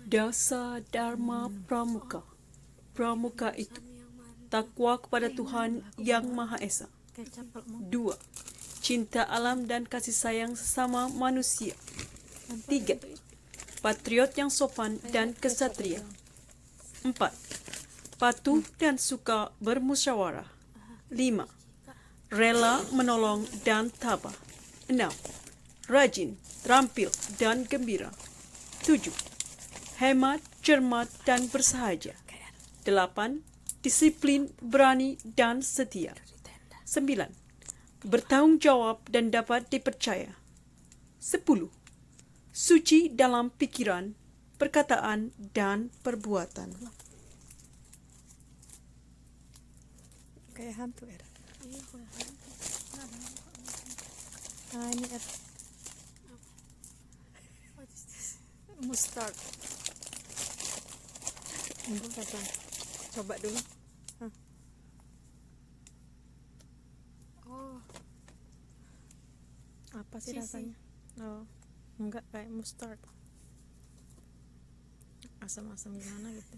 Dasa Dharma Pramuka. Pramuka itu takwa kepada Tuhan Yang Maha Esa. 2. Cinta alam dan kasih sayang sesama manusia. 3. Patriot yang sopan dan kesatria. 4. Patuh dan suka bermusyawarah. 5. Rela menolong dan tabah. 6. Rajin, terampil, dan gembira. 7. Hemat, cermat, dan bersahaja. 8. Disiplin, berani, dan setia. 9. Bertanggung jawab dan dapat dipercaya. 10. Suci dalam pikiran, perkataan, dan perbuatan. Kayak hantu ya. Nah ini ya. Mustard. Coba dulu. Oh, Apa sih Sisi. rasanya? Oh, enggak kayak mustard. Asam-asam gimana gitu.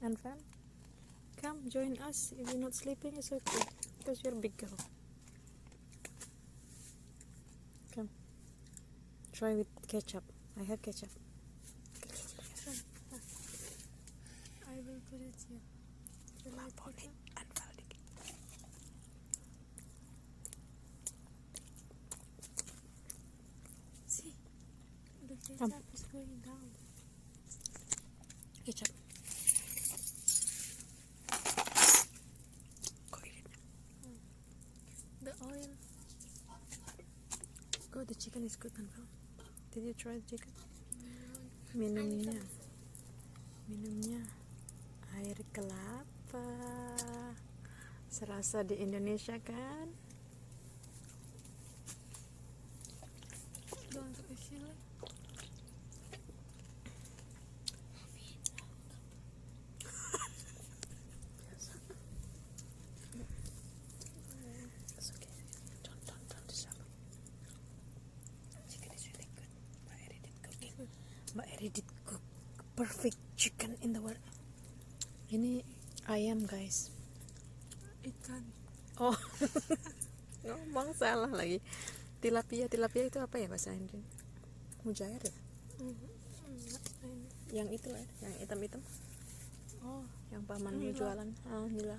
And fam, come join us. If you're not sleeping, it's okay because you're a big girl. Come, try with ketchup. I have ketchup. I will put it here. See, the ketchup is going down. Ketchup. The oil. Oh, the chicken is good, Anfal. Did you try the chicken? Minumnya air kelapa. Serasa di Indonesia kan? Don't feel it. It's okay. Don't disturb. Chicken is really good. Mbak Eri did cooking. Mbak Eri did cook perfect chicken in the world. Ini ayam guys. Ikan. Oh, ngomong salah lagi. Tilapia itu apa ya bahasa Indonesia? Mujair ya? Yang itu lah, yang hitam-hitam. Oh, Yang pamannya Nila. jualan. Nila.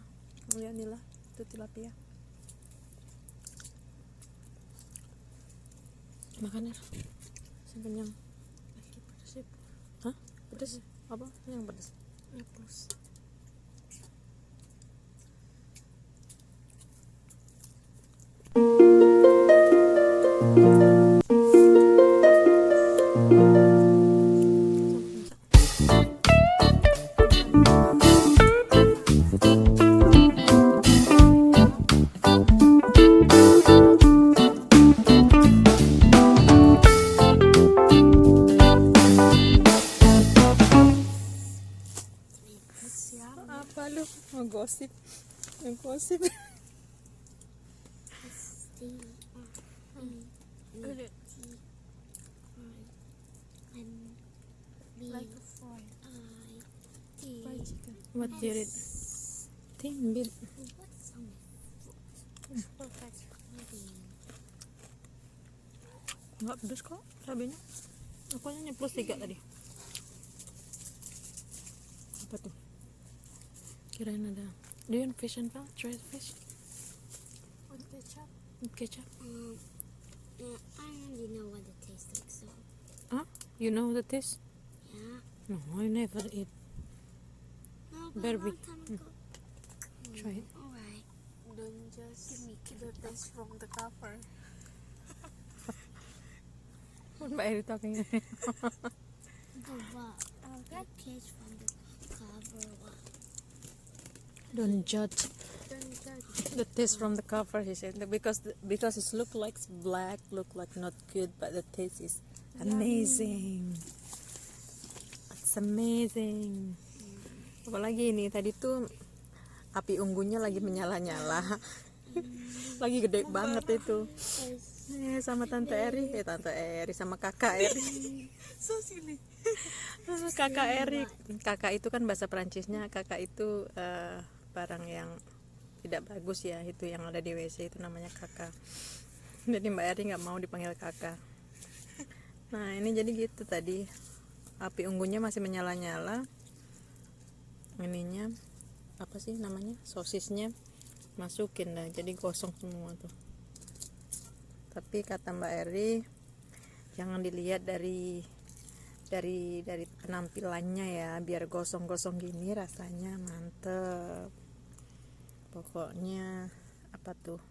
Ya Nila, itu tilapia. Makan ya. Sekenyang. pedas ya. Hah? Pedas? Apa? Yang pedas? Plus. Apa lu? Ngegosip. Like a foil. Fried chicken. What did it? Timbit. Perfect. Enggak pedas kok cabenya. Aku hanya plus 3 tadi. Apa tuh? Kirain ada. Do you want fish and pal? Try the fish. With ketchup. With ketchup. Yeah, I already know what it tastes like, so Huh? You know the taste? yeah. No, I never eat. No, but Better a be. long time ago. Try it. Alright. Don't just give the taste from the cover. What Mbak Eri talking? The what? That taste from the cover. What? Don't judge Don't judge. the taste from the cover, he said. Because it look like black, look like not good, but the taste is amazing. It's amazing. Apalagi ini tadi tuh api unggunya lagi menyala-nyala. Lagi gede banget itu. Sama Tante Eri, sama Kakak Eri. So silly. Kakak Eri, kakak itu kan bahasa Perancisnya, kakak itu barang yang tidak bagus ya, itu yang ada di WC itu namanya kakak. Jadi Mbak Eri nggak mau dipanggil kakak. Nah ini jadi gitu tadi, api unggunnya masih menyala-nyala. Ininya apa sih namanya, sosisnya masukin dah, jadi gosong semua tuh. Tapi kata Mbak Eri jangan dilihat dari penampilannya ya, biar gosong-gosong gini rasanya mantep. Pokoknya apa tuh,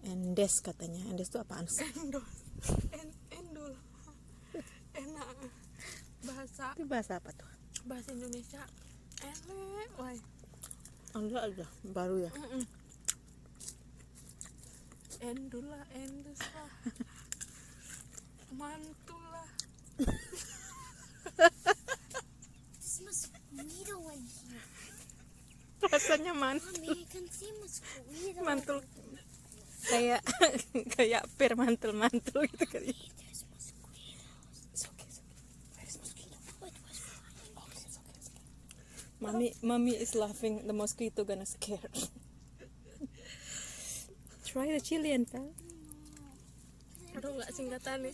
endes katanya. Endes tuh apaan sih? Endul. Enak. Bahasa Itu bahasa apa tuh? Indonesia. Wah. Ada baru ya. Endul lah, endus lah. Mantul lah. This mosquito in here. Rasanya mantul. Mommy, I can see mosquito. Mantul kayak kayak pir mantul gitu kali. There's mosquitoes. It's okay. Where's mosquito? It was flying. Oh, it's okay. Mommy is laughing. The mosquito gonna scare. Try the Chilean, pal. Aduh, nggak singkatan nih.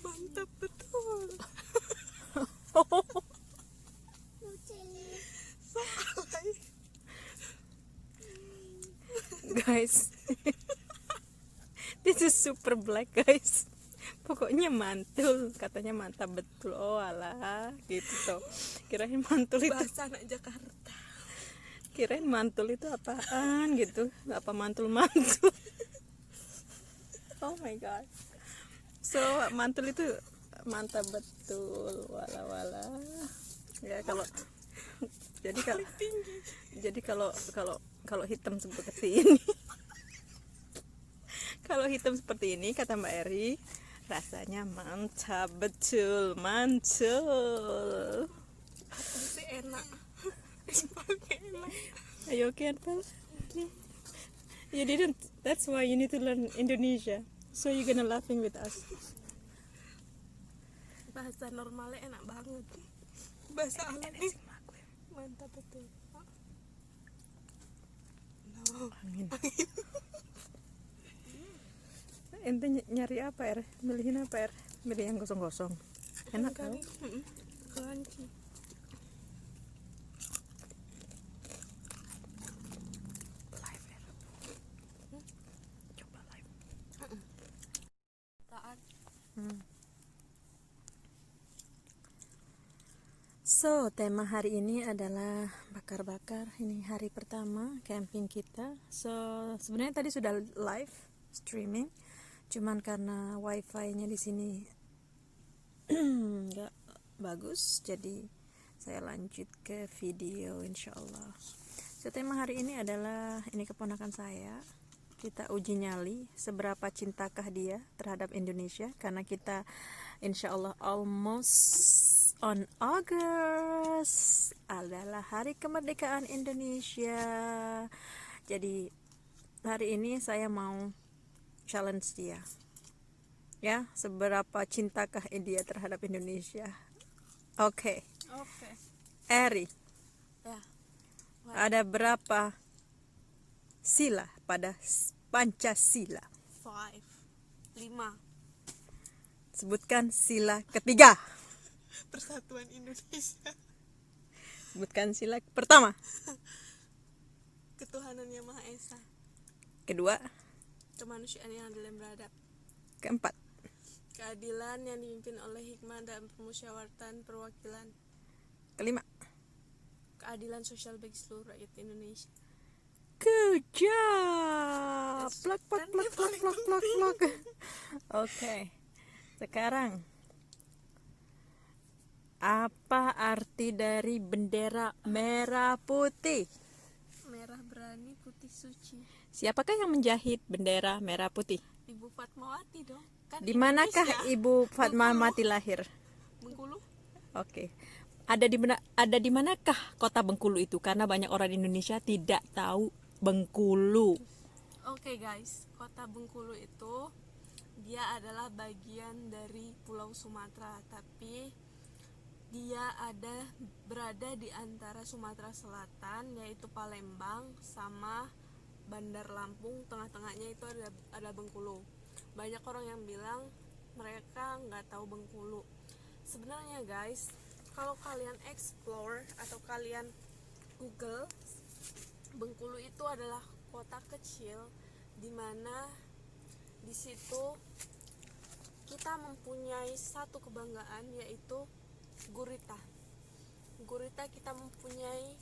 Mantap betul. No telly. Guys, this is super black guys. Pokoknya mantul, katanya mantap betul. Oh alah, gitu tuh. Kirain mantul itu, Bahasa anak Jakarta. kirain mantul itu apaan gitu. Apa mantul. Oh my god. So mantul itu mantap betul. Wala. Ya kalau jadi kalau hitam seperti ini. Kalau hitam seperti ini kata Mbak Eri, rasanya mantap betul, mantul. Pasti enak. Paling enak. Are you okay, Anpal? You didn't. That's why you need to learn Indonesia. So you're gonna laughing with us. Bahasa normalnya enak banget. Bahasa alami mantap betul. No. Angin. Ente nyari apa, Milihin apa, Milih yang gosong-gosong. Enak kali. kan? Crunchy. Live, Coba live. Taat. So, tema hari ini adalah bakar-bakar. Ini hari pertama camping kita. So, sebenarnya tadi sudah live streaming, cuman karena wifi-nya di sini nggak bagus, jadi saya lanjut ke video insyaallah. So, tema hari ini adalah, ini keponakan saya. Kita uji nyali seberapa cintakah dia terhadap Indonesia, karena kita insyaallah almost on August adalah hari kemerdekaan Indonesia. Jadi hari ini saya mau challenge dia, ya, seberapa cintakah dia terhadap Indonesia. Oke. Eri, Ya. ada berapa sila pada Pancasila? 5. Sebutkan sila ketiga. Persatuan Indonesia. Sebutkan sila pertama. Ketuhanan yang Maha Esa. Kedua. Kemanusiaan yang adil dan beradab. Keempat. Keadilan yang dipimpin oleh hikmah dan permusyawaratan perwakilan. Kelima. Keadilan sosial bagi seluruh rakyat Indonesia. Good job. Plak. Oke. Sekarang, apa arti dari bendera merah putih? Merah berani, putih suci. Siapakah yang menjahit bendera merah putih? Ibu Fatmawati dong. Kan Di manakah Indonesia. Ibu Fatmawati lahir? Bengkulu. Oke. Ada di manakah kota Bengkulu itu? Karena banyak orang Indonesia tidak tahu Bengkulu. Oke guys, kota Bengkulu itu dia adalah bagian dari Pulau Sumatera, tapi dia berada di antara Sumatera Selatan, yaitu Palembang sama Bandar Lampung. Tengah-tengahnya itu ada Bengkulu. Banyak orang yang bilang mereka nggak tahu Bengkulu. Sebenarnya guys, kalau kalian explore atau kalian Google, Bengkulu itu adalah kota kecil di mana di situ kita mempunyai satu kebanggaan, yaitu gurita. Gurita kita mempunyai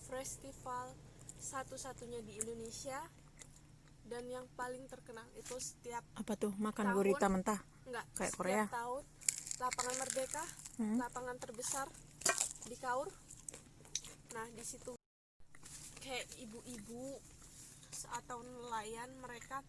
festival satu-satunya di Indonesia, dan yang paling terkenal itu setiap Apa tuh, makan tahun, gurita mentah? enggak, Kayak setiap Korea? tahun lapangan Merdeka, lapangan terbesar di Kaur. Nah di situ kayak ibu-ibu atau nelayan, mereka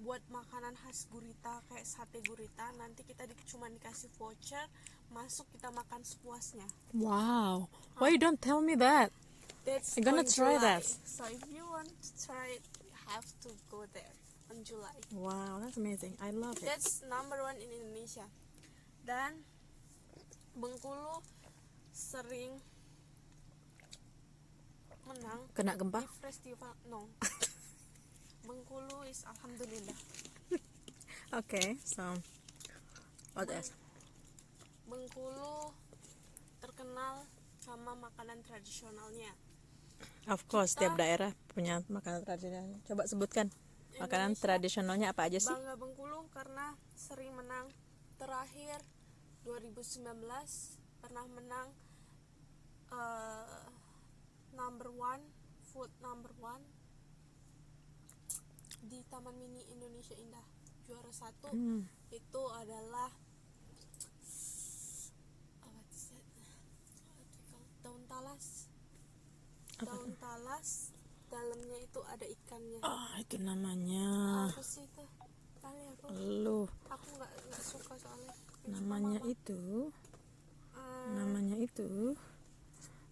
buat makanan khas gurita kayak sate gurita. Nanti kita cuma dikasih voucher masuk, kita makan sepuasnya. Wow, why you don't tell me that? That's I'm gonna on try July. that. So if you want to try it, you have to go there on July. Wow, that's amazing. I love it. That's number one in Indonesia. Dan Bengkulu sering menang Kena gempa? di festival. No. Bengkulu is alhamdulillah. Okay, so what else? Bengkulu terkenal sama makanan tradisionalnya. Of course, tiap daerah punya makanan tradisional. Coba sebutkan makanan Indonesia tradisionalnya apa aja sih? Bangga Bengkulu karena sering menang. Terakhir 2019 pernah menang number one, food number one di Taman Mini Indonesia Indah. Juara satu itu adalah daun talas. Daun talas, dalamnya itu ada ikannya. Itu namanya. Apa sih itu? Kali Lu aku nggak suka soalnya. namanya itu.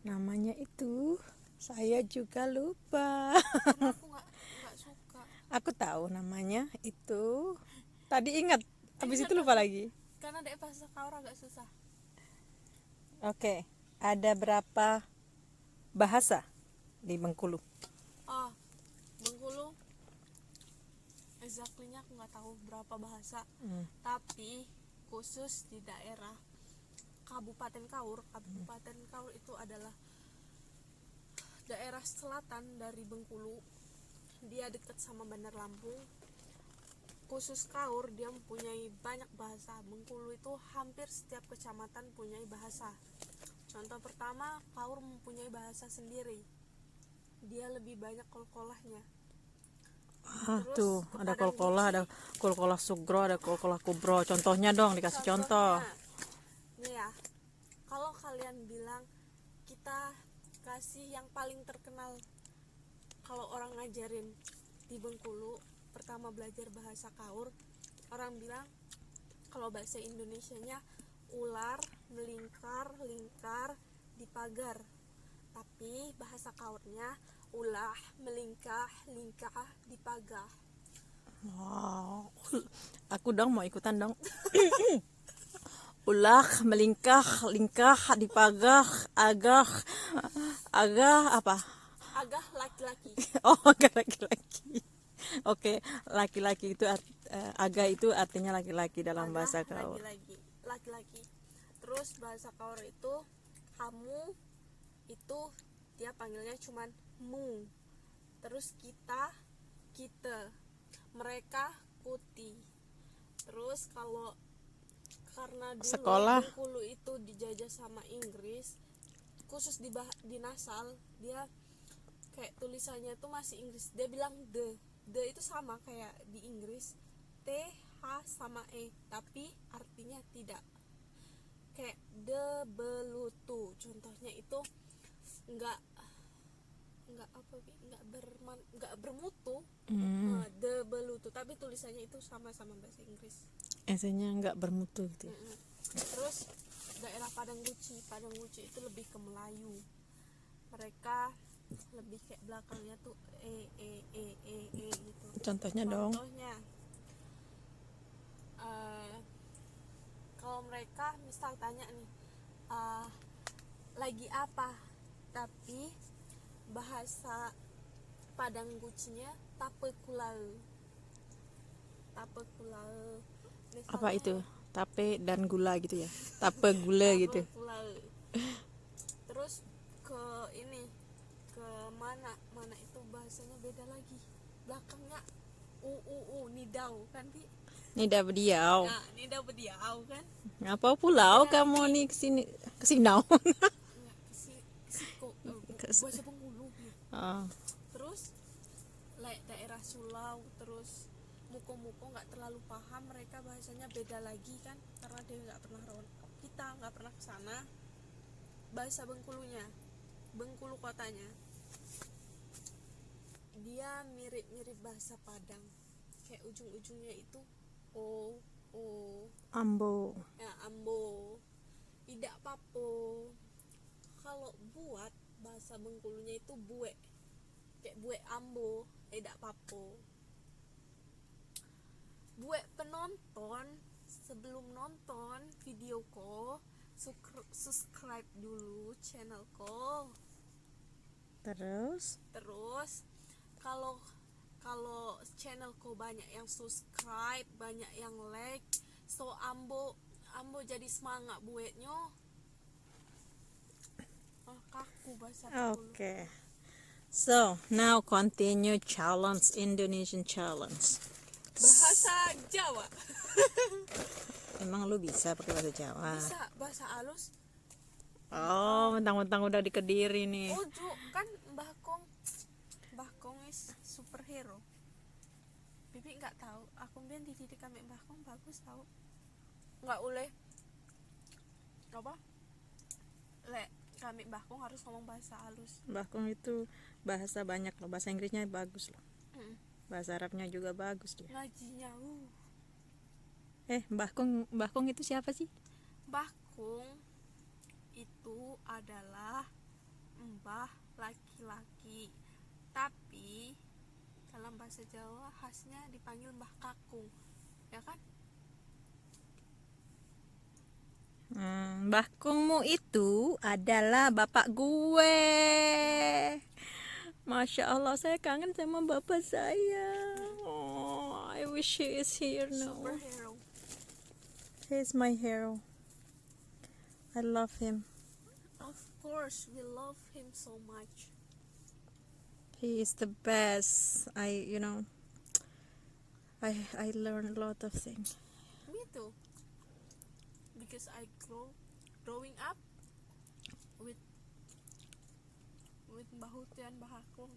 Namanya itu. Saya juga lupa. Karena aku nggak suka. Aku tahu namanya itu. Tadi ingat, habis itu lupa lagi. Karena dek bahasa Kaur agak susah. Oke, ada berapa bahasa di Bengkulu? Oh, Bengkulu exactly-nya aku nggak tahu berapa bahasa. Tapi khusus di daerah Kabupaten Kaur itu adalah daerah selatan dari Bengkulu. Dia dekat sama Bandar Lampung. Khusus Kaur dia mempunyai banyak bahasa. Bengkulu itu hampir setiap kecamatan punya bahasa. Contoh pertama, Kaur mempunyai bahasa sendiri. Dia lebih banyak kol-kolahnya. Terus, Tuh, ada kepadang kol-kolah, ada kol-kolah sugro, ada kol-kolah kubro. Contohnya dong, dikasih contoh. Nih ya, kalau kalian bilang kita kasih yang paling terkenal, kalau orang ngajarin di Bengkulu pertama belajar bahasa Kaur, orang bilang kalau bahasa Indonesianya ular melingkar lingkar di pagar, tapi bahasa Kaurnya ulah melingkah lingkah di pagar. Wow, aku dong mau ikutan dong. Ulah melingkah lingkah di pagar, agah apa? Agah laki-laki. Oh, agak laki-laki. Oke, laki-laki itu agak itu artinya laki-laki dalam Agah bahasa Kaur. laki-laki. Terus bahasa Kaur itu kamu itu dia panggilnya cuman mu. Terus kita, mereka kuti. Terus kalau karena dulu Sekolah. Bengkulu itu dijajah sama Inggris, khusus di Nasal, dia kayak tulisannya tuh masih Inggris. Dia bilang the itu sama kayak di Inggris, T, H sama E, tapi artinya tidak. Kayak de belutu, contohnya itu nggak bermutu. De belutu, tapi tulisannya itu sama-sama bahasa Inggris. Esenya nggak bermutu gitu. Terus daerah Padang Guci itu lebih ke Melayu. Mereka lebih kayak belakangnya tuh gitu. Contohnya dong. Contohnya, kalau mereka misal tanya nih, lagi apa, tapi bahasa Padang Gucinya tape kulau. Misalnya, Apa itu? Tape dan gula gitu ya. Tape gula gitu. tape kulau. Terus ke ini, ke mana itu bahasanya beda lagi, belakangnya nidau kan Pi? Nida bediau. Nah, nidau bediau kan. Ngapa pulau kamu nih kesini kesinau? Nggak, bahasa Bengkulu Pi. Oh. Terus daerah Sulau, terus muko nggak terlalu paham, mereka bahasanya beda lagi kan, karena dia nggak pernah kita nggak pernah kesana. Bahasa Bengkulu kotanya, dia mirip bahasa Padang, kayak ujung-ujungnya itu o Ambo. ya, ambo, tidak papo. Kalau buat bahasa Bengkulunya itu bue, kayak bue ambo, tidak papo. Buat penonton, sebelum nonton videoku, subscribe dulu channelku. Terus Kalau channelku banyak yang subscribe, banyak yang like, so ambo jadi semangat buatnya. Kaku bahasa Bengkulu. okay. So, now continue challenge, Indonesian challenge. Bahasa Jawa. Emang lu bisa pakai bahasa Jawa? Bisa bahasa halus. Oh, mentang-mentang udah di Kediri nih. Ojo kan Mbah Kong is superhero. Bibi nggak tahu. Aku biar dididik kami Mbah Kong bagus tahu. Nggak boleh. Apa? Kami Mbah Kong harus ngomong bahasa halus. Bahkong itu bahasa banyak loh, bahasa Inggrisnya bagus loh. Bahasa Arabnya juga bagus dia. Ngajinya. Mbah Kong itu siapa sih? Mbah Kong itu adalah mbah laki-laki, tapi dalam bahasa Jawa khasnya dipanggil Mbah Kakung, ya kan? Mbah Kongmu itu adalah bapak gue. Masya Allah, saya kangen sama bapak saya. Oh, I wish he is here now. Superhero. He is my hero. I love him. Of course, we love him so much. He is the best. I learned a lot of things. Me too. Because I growing up with Mbah Huti and Mbah Kakung.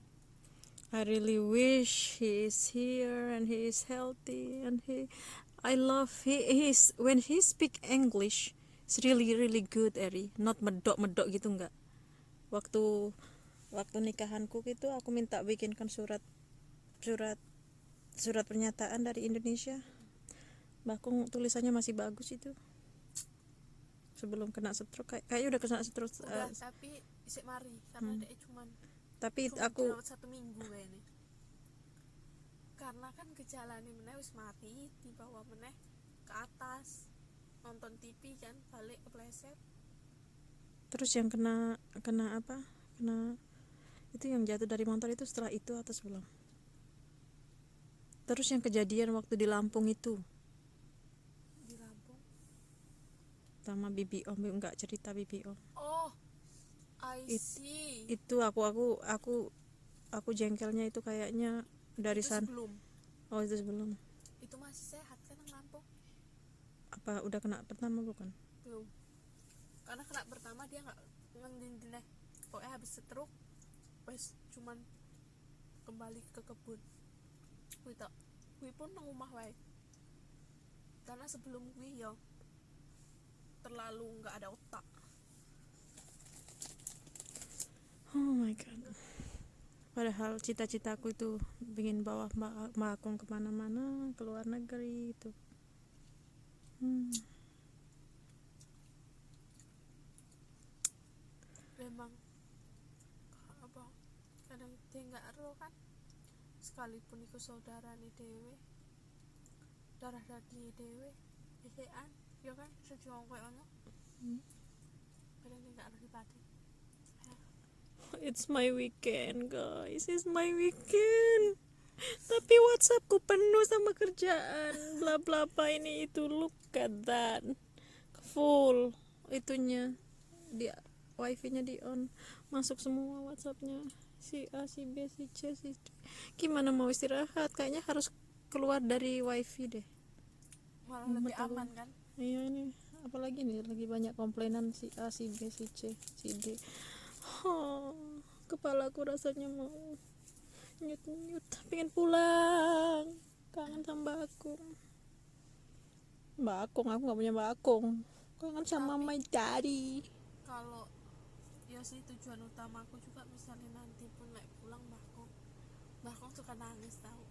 I really wish he is here and he is healthy and I love he is when he speak English. It's really good, Eri. Not medok gitu enggak. Waktu nikahanku gitu aku minta bikinkan surat pernyataan dari Indonesia. Bahkan tulisannya masih bagus itu. Sebelum kena stroke kayaknya udah kena stroke. Udah, tapi isik mari karena dia cuman Tapi cuma aku dirawat 1 minggu kayaknya. Karena kan gejalanya meneh wis mati, dibawa meneh ke atas. Nonton TV kan, balik kepleset. terus yang kena apa? Kena itu yang jatuh dari motor itu setelah itu atau sebelum? Terus yang kejadian waktu di Lampung itu Di Lampung. sama BBO enggak cerita BBO. Oh, I see. Itu aku jengkelnya itu kayaknya dari Itu sana. sebelum. Oh, itu sebelum. Itu masih sehat kan yang Lampung? Apa udah kena pertama bukan? Belum. Karena kena pertama dia nggak ngendin deh. Pokoknya habis stroke, wes cuman kembali ke kebun. Kui pun nang omah wae. Karena sebelum kui yo terlalu nggak ada otak. Oh my god. Padahal cita-citaku itu ingin bawa Mbak Akung kemana-mana, ke luar negeri itu. Memang apa dia nggak ero kan, sekalipun iku saudara nih dewe, darah daging dewe, esean, ya kan, sejuang kayak ono, padahal dia nggak ero di pati. It's my weekend, guys. It's my weekend. Tapi WhatsAppku penuh sama kerjaan, bla bla bla ini itu. Look at that, full itunya, di wifi-nya di on, masuk semua WhatsApp-nya si A, si B, si C, si D. Gimana mau istirahat? Kayaknya harus keluar dari wifi deh. Malah lebih aman kan. Iya ini, apalagi nih lagi banyak komplainan si A, si B, si C, si D. Kepalaku rasanya mau nyut-nyut, pengen pulang, kangen sama bakung, aku nggak punya bakung, kangen sama my daddy. Kalau ya sih tujuan utamaku juga misalnya nanti pun naik pulang Bakung suka nangis tahu.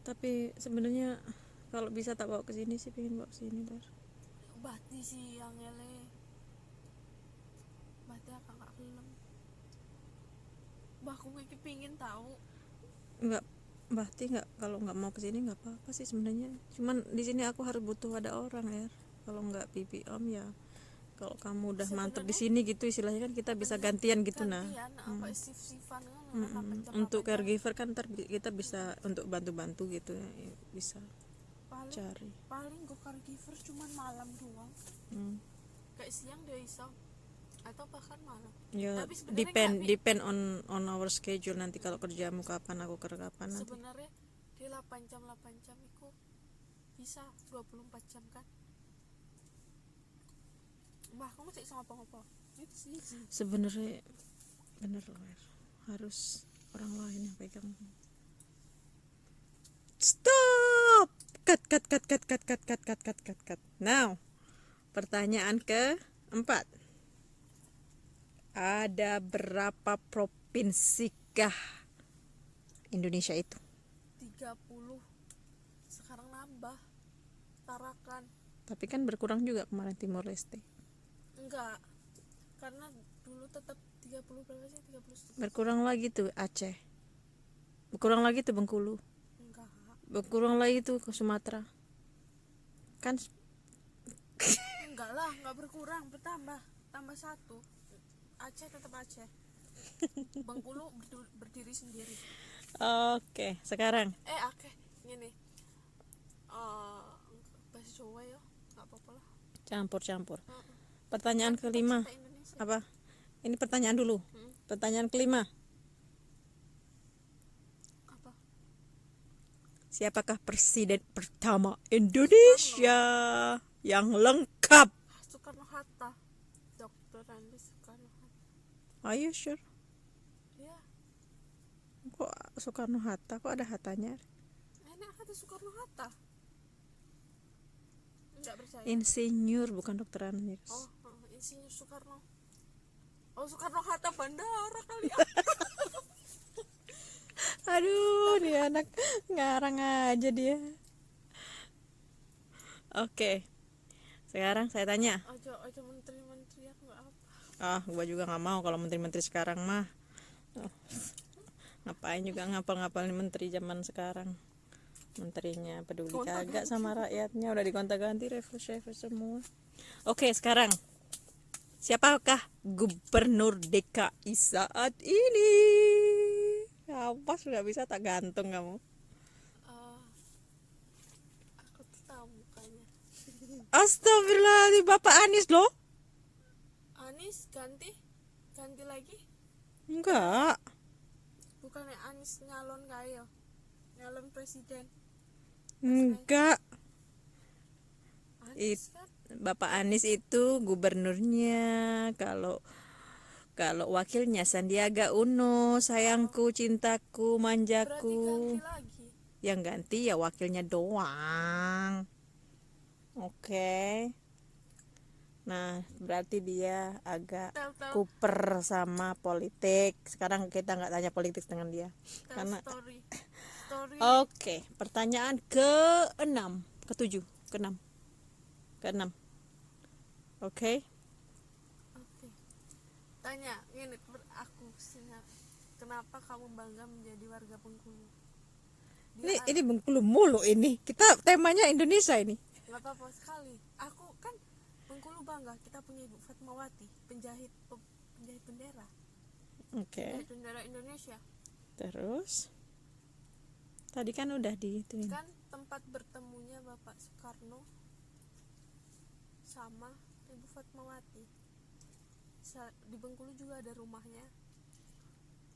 Tapi sebenarnya kalau bisa tak bawa ke sini sih, pengen bawa ke sini dar. Bati sih yang ele, Bati akak gak kelem. Bakung iki pingin tahu. Nggak, Bahti nggak, kalau nggak mau ke sini nggak apa-apa sih sebenarnya. Cuman di sini aku harus butuh ada orang ya. Kalau nggak bibi om ya, kalau kamu udah mantep di sini gitu istilahnya kan kita bisa gantian gitu nah. Apa sif-sifan kan Untuk caregiver kan ntar kita bisa untuk bantu-bantu gitu ya, bisa cari. paling gue caregiver cuman malam doang, kayak siang dia iso atau bahkan malam. Ya Tapi sebenarnya depend on our schedule nanti, kalau kerjamu kapan aku kerja kapan nanti. sebenarnya di 8 jam itu bisa 24 jam kan. Mbah kamu cek sama apa-apa itu sih. Sebenarnya bener loh Mer, harus orang lain yang pegang. Stop, cut. Now pertanyaan keempat, ada berapa provinsikah Indonesia itu? 30, sekarang nambah Tarakan. Tapi kan berkurang juga kemarin Timor Leste. Enggak, karena dulu tetap 30 berapa sih, 30. Berkurang lagi tuh Aceh, berkurang lagi tuh Bengkulu, Enggak, berkurang lagi tuh ke Sumatera kan. enggak lah, enggak berkurang, bertambah, tambah 1. Aceh tetap Aceh. Bengkulu berdiri sendiri. Oke, sekarang Akeh gini, bahasa Jawa ya, nggak apa-apa lah. campur. Pertanyaan kelima Bahasa Indonesia. apa? Ini pertanyaan dulu. Pertanyaan kelima, Apa? siapakah presiden pertama Indonesia yang lengkap? Soekarno Hatta, Dr. Andi Soekarno Hatta. Are you sure? Ya, Kok Soekarno Hatta, kok ada Hattanya? enak kata Soekarno Hatta. Enggak percaya. Insinyur bukan dokter Andes. Insinyur Soekarno. Soekarno Hatta Bandara kali ya. Aduh, dia anak ngarang aja dia. Oke, sekarang saya tanya. Ojo menteri-menteri aku nggak apa. Gua juga nggak mau kalau menteri-menteri sekarang mah. Ngapain juga ngapal-ngapalin menteri zaman sekarang. Menterinya peduli kagak sama rakyatnya, udah digonta-ganti refresh semua. Oke, sekarang siapakah gubernur DKI saat ini? Apa sudah bisa tak gantung kamu? Aku tuh tahu mukanya. Astagfirullah, ini Bapak Anies loh. Anies ganti lagi. Enggak. Bukannya Anies nyalon kayak nyalon presiden. Enggak. Anies kan Bapak Anies itu gubernurnya. Kalau wakilnya Sandiaga Uno, sayangku, cintaku, berarti manjaku. ganti lagi. Yang ganti ya wakilnya doang. Oke. Nah, berarti dia agak Tell kuper sama politik. Sekarang kita nggak tanya politik dengan dia. Karena story. Oke, pertanyaan ke-6, ke-7, ke-6. Oke. Oke. Tanya, ini aku sinar. kenapa kamu bangga menjadi warga Bengkulu? Ini Bengkulu mulu ini. Kita temanya Indonesia ini. Nggak apa-apa sekali. Aku kan Bengkulu bangga. Kita punya Ibu Fatmawati, penjahit bendera. Oke. Penjahit bendera Indonesia. Terus tadi kan udah diituin. Kan tempat bertemunya Bapak Soekarno sama Ibu Fatmawati. Di Bengkulu juga ada rumahnya.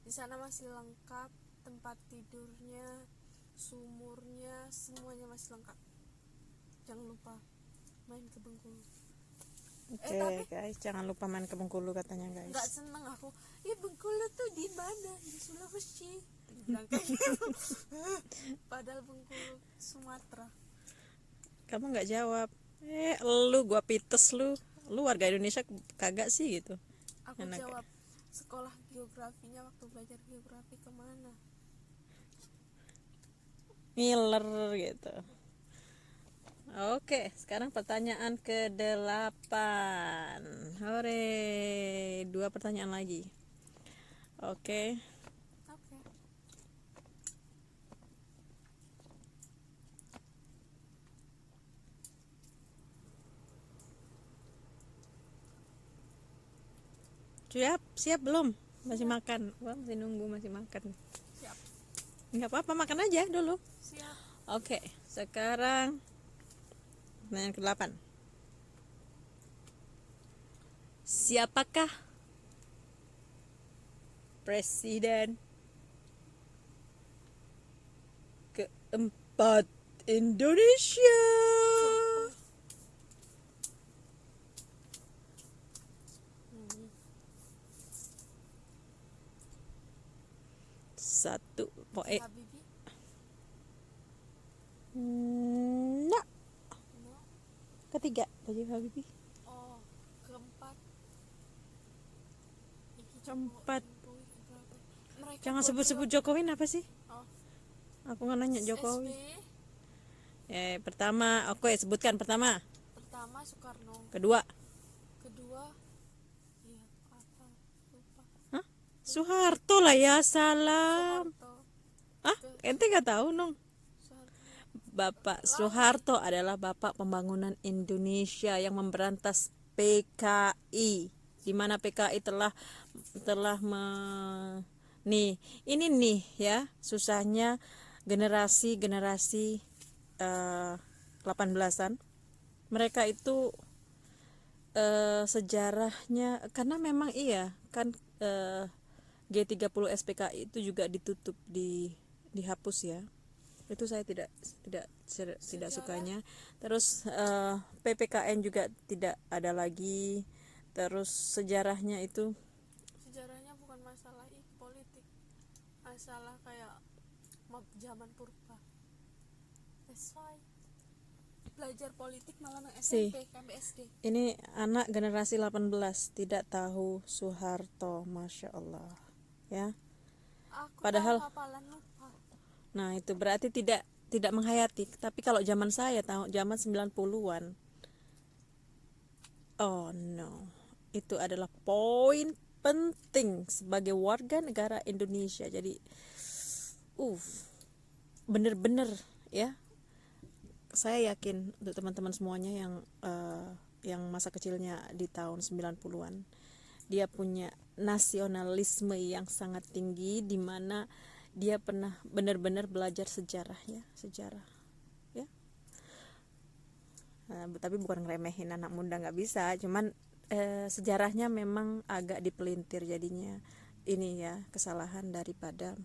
Di sana masih lengkap tempat tidurnya, sumurnya, semuanya masih lengkap. Jangan lupa main ke Bengkulu. Oke, guys, jangan lupa main ke Bengkulu katanya, guys. Nggak seneng aku. Bengkulu tuh di mana? Di Sulawesi. Bilang kayak gitu. Padahal Bengkulu Sumatera. Kamu nggak jawab. Lu gua pites lu. Lu warga Indonesia kagak sih gitu. Aku Enak. jawab sekolah geografinya waktu belajar geografi kemana? Ngiler gitu. Oke, sekarang pertanyaan ke-8. Hore, 2 pertanyaan lagi. Oke. Oke. Siap belum? Masih makan. Wah, masih nunggu, masih makan. Siap. Nggak apa-apa, makan aja dulu. Siap. Oke, sekarang pertanyaan ke-8. Siapakah presiden keempat Indonesia? Satu, Habibie? enggak. No. Ketiga, tadi Habibie. Oh, keempat. Iki Keempat. Jokowi, berapa? Mereka Jangan buat sebut-sebut Jokowi apa sih? Oh. Aku nggak nanya Jokowi. SBY. Pertama, oke, sebutkan pertama. Pertama Soekarno. Kedua, Kedua, iya apa? Lupa. hah? Soeharto lah ya, salam. Soeharto. Ente nggak tahu nong? Soeharto. Bapak Soeharto adalah bapak pembangunan Indonesia yang memberantas PKI, di mana PKI telah nih ini nih ya susahnya generasi 18-an mereka itu sejarahnya karena memang iya kan G30 SPKI itu juga ditutup dihapus ya. Itu saya tidak sukanya. Terus PPKN juga tidak ada lagi. Terus sejarahnya itu Bukan masalah politik, masalah kayak zaman purba. That's why belajar politik malah nang SMP, KBSD. ini anak generasi 18 tidak tahu Soeharto, Masya Allah ya. Aku Padahal tahu hafalan lupa. nah itu berarti tidak menghayati. Tapi kalau zaman saya tahu zaman 90-an, oh no, itu adalah poin penting sebagai warga negara Indonesia. Jadi bener-bener ya, saya yakin untuk teman-teman semuanya yang masa kecilnya di tahun 90-an, dia punya nasionalisme yang sangat tinggi, di mana dia pernah benar-benar belajar sejarah ya. Tapi bukan ngeremehin anak muda, nggak bisa, cuman sejarahnya memang agak dipelintir jadinya. Ini ya kesalahan daripada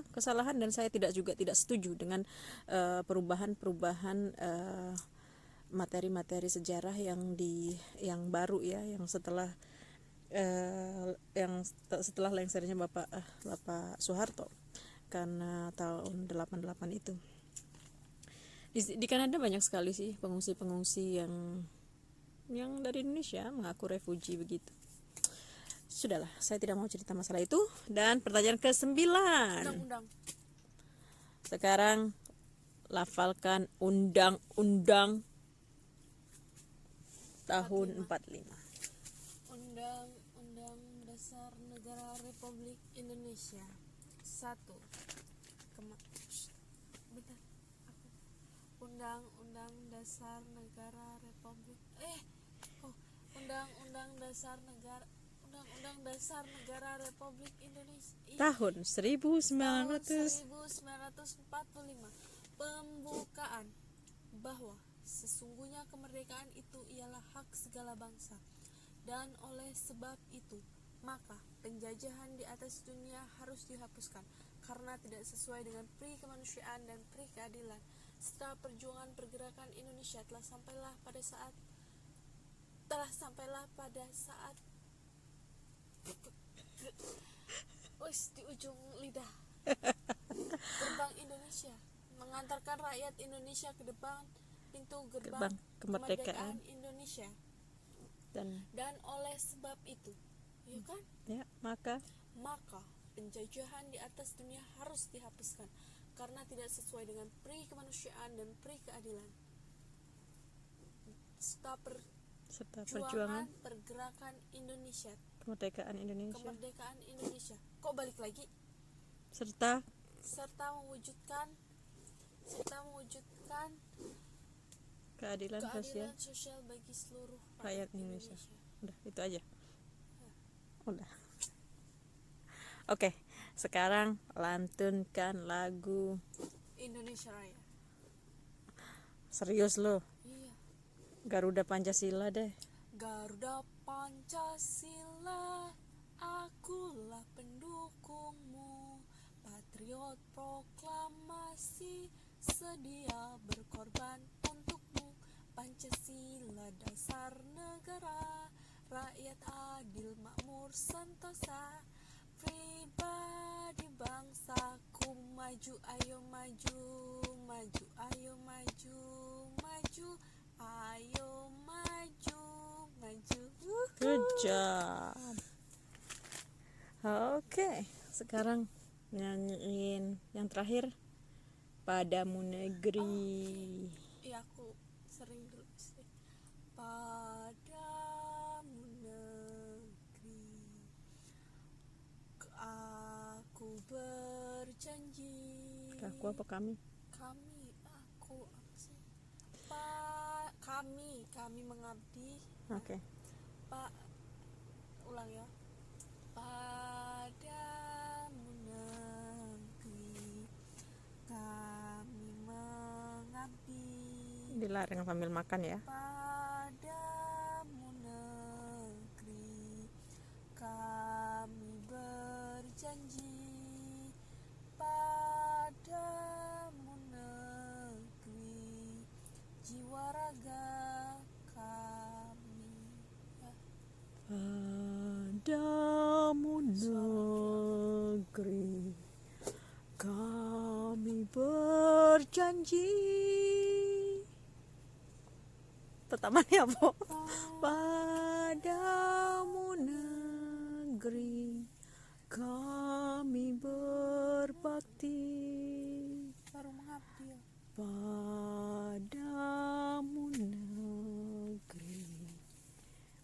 kesalahan, dan saya tidak setuju dengan perubahan materi-materi sejarah yang baru ya, yang setelah lengsernya Bapak Soeharto karena tahun 88 itu. Di Kanada banyak sekali sih pengungsi yang dari Indonesia mengaku refugi begitu. Sudahlah, saya tidak mau cerita masalah itu. Dan pertanyaan ke-9. Undang-undang. Sekarang lafalkan undang-undang tahun 45. Undang-undang Dasar Negara Negara Republik Indonesia. 1. Bentar. Undang-Undang Dasar Negara Republik Undang-Undang Dasar Negara Republik Indonesia. Tahun Tahun 1945. 1945. Pembukaan bahwa sesungguhnya kemerdekaan itu ialah hak segala bangsa, dan oleh sebab itu maka penjajahan di atas dunia harus dihapuskan karena tidak sesuai dengan pri kemanusiaan dan pri keadilan. Setelah perjuangan pergerakan Indonesia telah sampailah pada saat di ujung lidah gerbang Indonesia, mengantarkan rakyat Indonesia ke depan pintu gerbang kemerdekaan Indonesia. Dan oleh sebab itu, ya kan? Ya, maka Penjajahan di atas dunia harus dihapuskan karena tidak sesuai dengan pri kemanusiaan dan pri keadilan. Serta perjuangan pergerakan Indonesia, kemerdekaan Indonesia. Kok balik lagi? serta Mewujudkan keadilan sosial bagi seluruh rakyat Indonesia. Udah, itu aja. Udah. Oke, sekarang lantunkan lagu. Indonesia Raya. Serius lo? Iya. Garuda Pancasila deh. Garuda Pancasila, akulah pendukungmu, patriot proklamasi, sedia berkorban untukmu. Pancasila dasar negara, rakyat adil makmur sentosa, pribadi bangsaku maju, ayo maju, maju, ayo maju, maju, ayo maju, maju. Good job. Oke, sekarang nyanyiin yang terakhir, Padamu Negeri. Iya, aku sering dulu sih. Padamu negeri, aku berjanji. Aku apa kami? Aku apa sih? Kami mengabdi. Oke. Ulang ya. Padamu negeri, kami mengabdi. Dilarang sambil makan ya. Padamu negeri, kami berjanji. Padamu negeri, jiwa raga kami. Padamu negeri, kami berjanji. Pertamanya apa? Padamu negeri, kami berbakti. Baru mengabdi ya. Padamu negeri,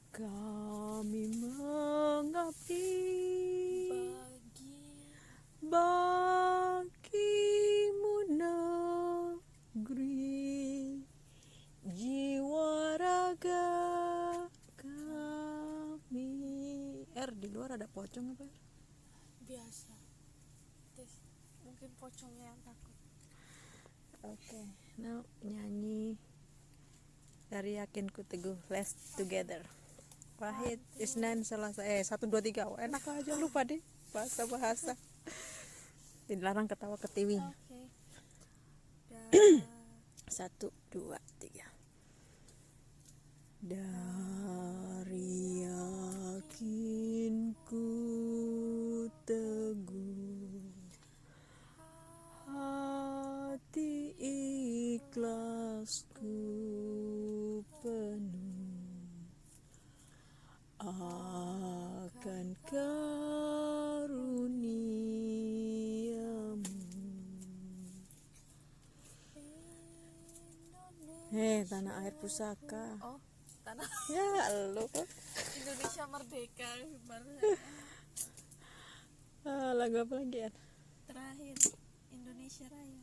kami mengabdi. Bagimu negeri, jiwa raga kami. Di luar ada pocong apa? Biasa. Mungkin pocongnya yang takut. Oke, now nyanyi dari Yakinku Teguh, Let's Together. Wahid, Isnan, Selasa, 1, 2, 3. Oh, enak aja, lupa deh bahasa. Dilarang ketawa ketiwi. Oke. 1, 2, 3. Dari yakinku teguh, hati ikhlasku penuh akan karuniamu. Tanah air pusaka. Oh, tanah Ya lu. Indonesia merdeka. Lagu apa lagi ya? Terakhir, Indonesia Raya.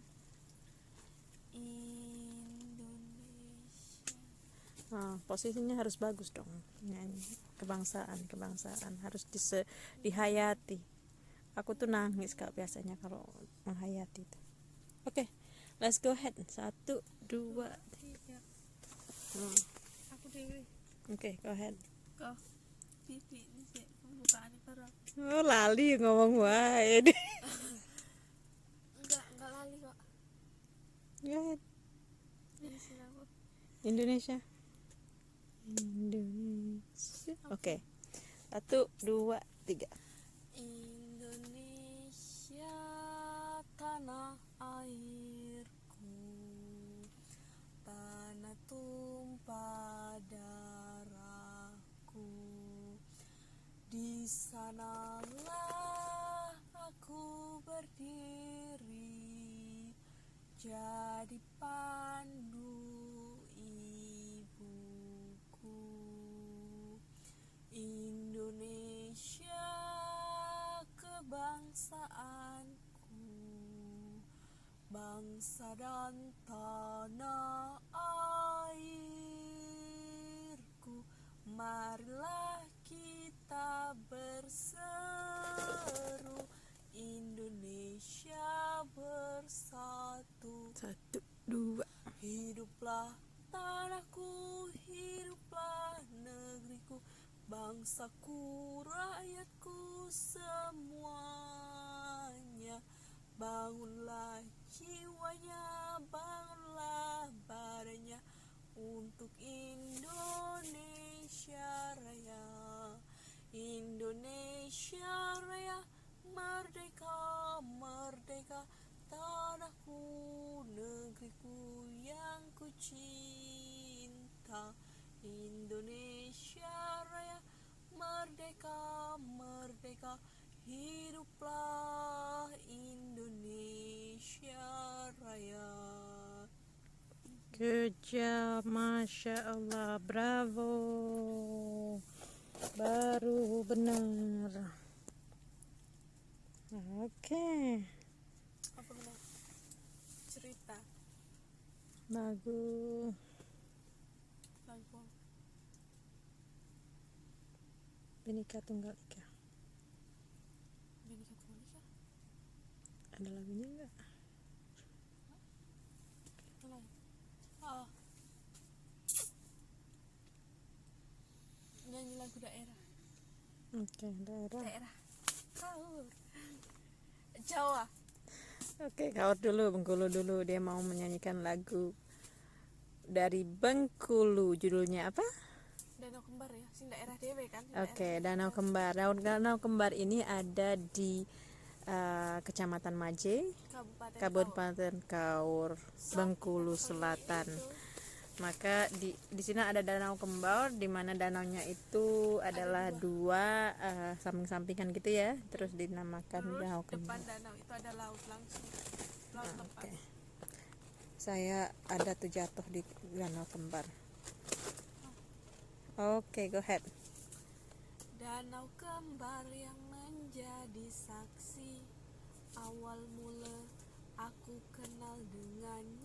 Indonesia. Posisinya harus bagus dong, nyanyi kebangsaan harus dihayati. Aku tuh nangis kak biasanya kalau menghayati itu. Oke, let's go ahead. 1, 2, 3. Aku dewe. Oke, go ahead. Kau pipi ini sih pembukaan parah. Lali ngomong wae deh. Enggak lali kok. Go ahead. Ini sih aku. Indonesia. Oke. 1, 2, 3. Indonesia tanah airku, tanah tumpah darahku, di sanalah aku berdiri, jadi pandu ibuku. Indonesia kebangsaanku, bangsa dan tanah airku, marilah kita berseru, Indonesia bersatu. 1, 2. Hiduplah tanahku, hiduplah negeriku, bangsaku, rakyatku semuanya. Bangunlah jiwanya, bangunlah badannya untuk Indonesia Raya. Indonesia Raya, merdeka, merdeka, tanahku, negeriku yang ku cinta. Indonesia Raya, merdeka, merdeka, hiduplah Indonesia Raya. Good job, Masya Allah, bravo. Baru benar. Oke, Apa benar? Cerita lagu lagu Bhinneka Tunggal Ika. Bhinneka Tunggal Ika? Ada lagunya enggak? Mana? Oh, nyanyi lagu daerah. Oke, daerah. Daerah Kaur, Jawa. Oke, Kaur dulu, Bengkulu dulu. Dia mau menyanyikan lagu dari Bengkulu. Judulnya apa? Danau Kembar ya, sing daerah dewe kan. Oke, Danau Kembar. Danau Kembar ini ada di Kecamatan Maje, Kabupaten Kabupaten Kaur, Bengkulu Selatan. Maka di sini ada Danau Kembar, di mana danaunya itu adalah dua samping-sampingan gitu ya, terus dinamakan Terus Danau depan Kembar. danau itu ada laut langsung, laut lepas. Oke. Saya ada tuh jatuh di Danau Kembar. Oke, go ahead. Danau Kembar yang menjadi saksi, awal mula aku kenal dengannya.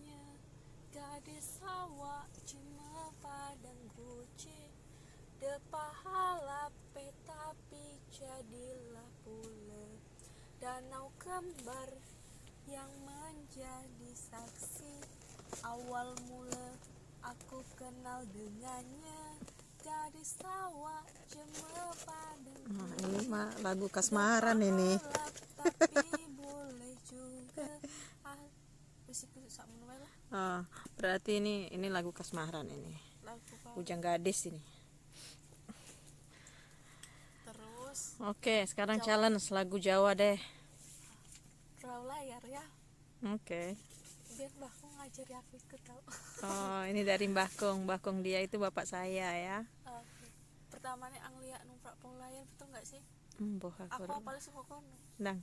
Gadis sawah cuma padang goce, depahala tapi jadilah pula. Danau Kembar yang menjadi saksi, awal mula aku kenal dengannya. Gadis sawah cuma padang Nah, ini mah lagu kasmaran ini. tapi boleh juga bisiku sak menuai lah Berarti ini lagu kasmaran ini. lagu kau. Bujang Gadis ini. Terus Oke, sekarang Jawa. challenge lagu Jawa deh. perahu layar ya, Oke. biar mbahku ngajari aku ikut tau. Oh, ini dari Mbah Kong. Mbah Kong dia itu bapak saya ya. Oke. Pertama nih anglia numpak perahu layar, betul nggak sih? Boh Aku aku. apalagi sih kono. Ndang.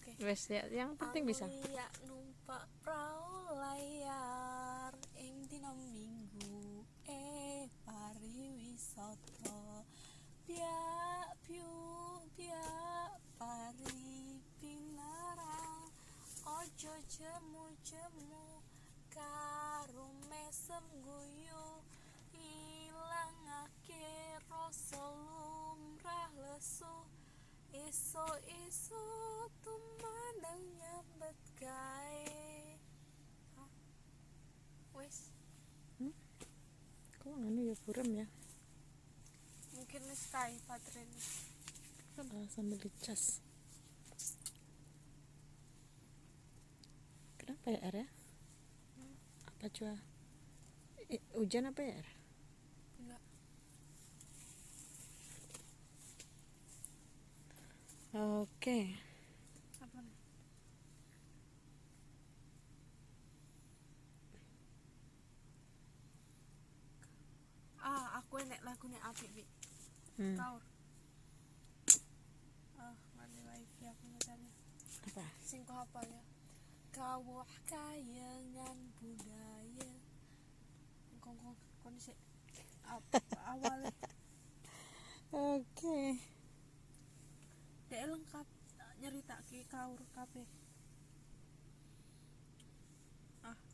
Oke. Wes ya, yang penting bisa. Anglia numpak perahu layar ing dina Minggu pariwisata biak piu biak pari ojo jemu karo mesem guyu ilangake rasa lumrah lesu iso tumandang nyambet gawe. Hah? Wes Kok anu ya buram ya? mungkin wis kae baterainya. Sambil dicas. Kenapa ya Er ya? Apa cuaca? Hujan apa ya Er? Enggak. Oke. Apa nih? Aku enek lagunya apik Bi. Kaur. Mari live ya penyanyi. Apa? Sing kau apa ya? Kawah kayangan budaya. Kon sik awalnya Oke. dek lengkap nyerita ki kaur kabeh.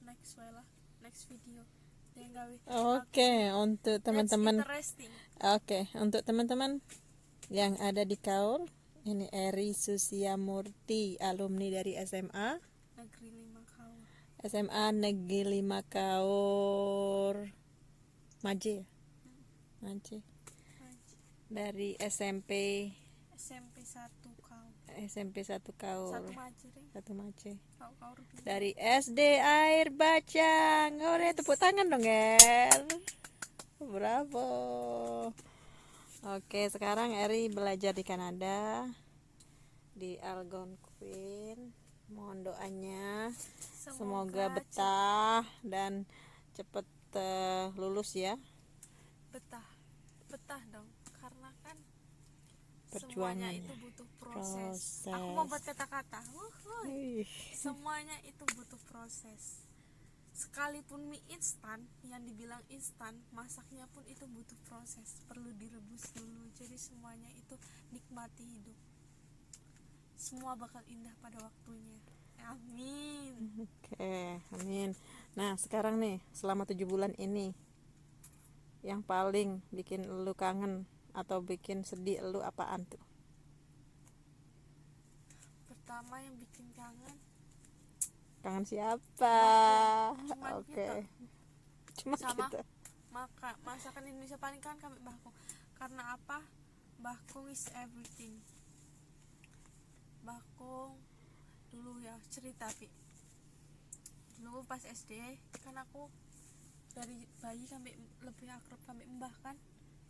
Next wae lah, next video. Dek gawe. Oke, untuk teman-teman. Interesting. Oke, untuk teman-teman yang ada di Kaur, ini Eri Susiamurti, alumni dari SMA Negeri 5 kaur. SMA Negeri 5 Kaur Maje ya? Maje. Dari SMP SMP 1 kaur. SMP 1 Kaur. Satu Maje Reng. 1 Maje. Kaur Bi. Dari SD Air Bacang. Ore, tepuk tangan dong, Er. Bravo. Oke, sekarang Eri belajar di Kanada di Algonquin. Mohon doanya semoga betah dan cepet lulus ya. Betah dong, karena kan Perjuangan semuanya itu ya. butuh proses. Proses. Aku mau buat kata-kata. Ih. Semuanya itu butuh proses. Sekalipun mie instan, yang dibilang instan, masaknya pun itu butuh proses, perlu direbus dulu. Jadi semuanya itu nikmati hidup. Semua bakal indah pada waktunya. Amin. Oke, amin. Nah, sekarang nih, selama 7 bulan ini yang paling bikin lu kangen atau bikin sedih lu apaan tuh? Pertama yang bikin kangen, Kangen siapa? Cuman Oke. kita. Cuma Sama. kita. Masakan Indonesia paling kan kami Mbahkung. Karena apa? Mbahkung is everything. Mbahkung dulu ya cerita Pi. Dulu pas SD kan aku dari bayi kami lebih akrab kami mbah kan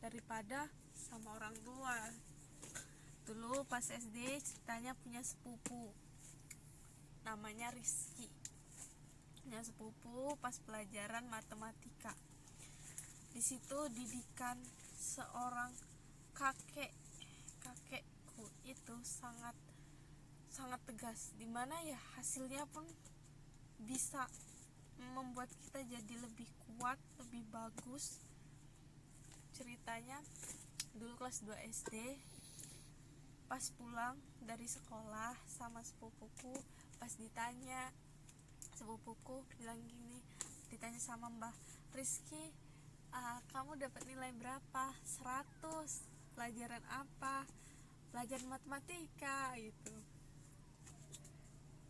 daripada sama orang tua. Dulu pas SD ceritanya punya sepupu namanya Rizky, punya sepupu pas pelajaran matematika. Di situ didikan seorang kakekku itu sangat tegas, dimana ya hasilnya pun bisa membuat kita jadi lebih kuat, lebih bagus. Ceritanya dulu kelas 2 SD pas pulang dari sekolah sama sepupuku, pas ditanya, sepupuku bilang gini, ditanya sama Mbah Rizky, kamu dapat nilai berapa? 100. Pelajaran apa? Pelajaran matematika gitu.